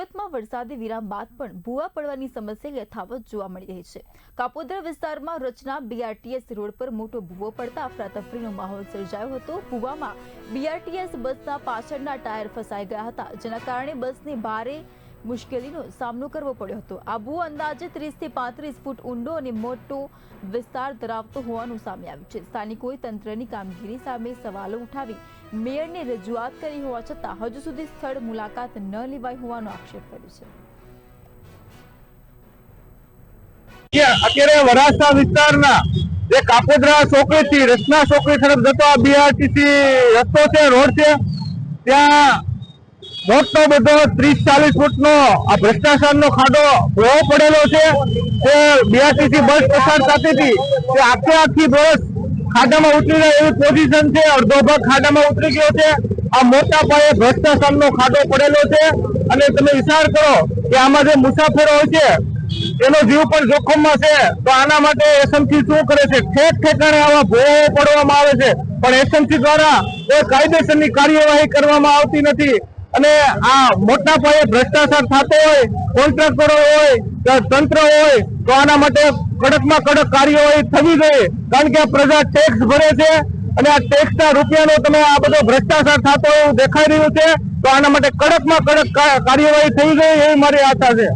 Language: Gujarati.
સુરતમાં વરસાદી વિરામ બાદ પણ ભૂવા પડવાની સમસ્યા યથાવત જોવા મળી રહી છે। કાપોદ્રા વિસ્તારમાં રચના BRTS રોડ પર મોટો ભૂવો પડતા અફરાતફરીનો માહોલ સર્જાયો હતો। ભૂવામાં BRTS બસના પાછળના ટાયર ફસાઈ ગયા હતા, જેના કારણે બસને ભારે મુશ્કેલીનો સામનો કરવો પડ્યો હતો। આ ભૂવો અંદાજે 30 થી 35 ફૂટ ઊંડો અને મોટો વિસ્તાર ધરાવતો હોવાનું સામે આવ્યું છે। સ્થાનિકોએ તંત્રની કામગીરી સામે સવાલો ઉઠાવી મેયરને રજૂઆત કરી હોવા છતાં હજુ સુધી સ્થળ મુલાકાત ન લેવાઈ હોવાનો આક્ષેપ કર્યો છે। અત્યારે વરાછા વિસ્તારના જે કાપોદ્રા ચોકડીથી રચના ચોકડી તરફ જતો આ BRTC રસ્તો છે, રોડ છે, ત્યાં મોટો બધો 30-40 ફૂટનો આ ભ્રષ્ટાચારનો ખાડો ભોળો પડેલો છે। તે BRTC બસ પસાર થતી હતી તે આખી બસ ખાડામાં ઉતરી જાય એવી પોઝિશન છે, અડધો ભાગ ખાડામાં ઉતરી ગયો છે। આ મોટા પાયે ભ્રષ્ટાચારનો ખાડો પડેલો છે અને તમે વિચાર કરો કે આમાં જે મુસાફરો હોય છે એનો જીવ પણ જોખમમાં છે, તો આના માટે એસએમસી શું કરે છે? ઠેક ઠેકાણે આવા ભોળો પડવામાં આવે છે, પણ એસએમસી દ્વારા કોઈ કાયદેસરની કાર્યવાહી કરવામાં આવતી નથી અને આ મોટા પાયે ભ્રષ્ટાચાર થતો હોય, કોન્ટ્રાક્ટરો હોય કે તંત્ર હોય, તો આના માટે કડકમાં કડક કાર્યવાહી થવી જોઈએ, કારણ કે આ પ્રજા ટેક્સ ભરે છે અને આ ટેક્સના રૂપિયાનો તમે આ બધો ભ્રષ્ટાચાર થતો એવું દેખાઈ રહ્યું છે, તો આના માટે કડકમાં કડક કાર્યવાહી થવી જોઈએ એવી મારી આશા છે।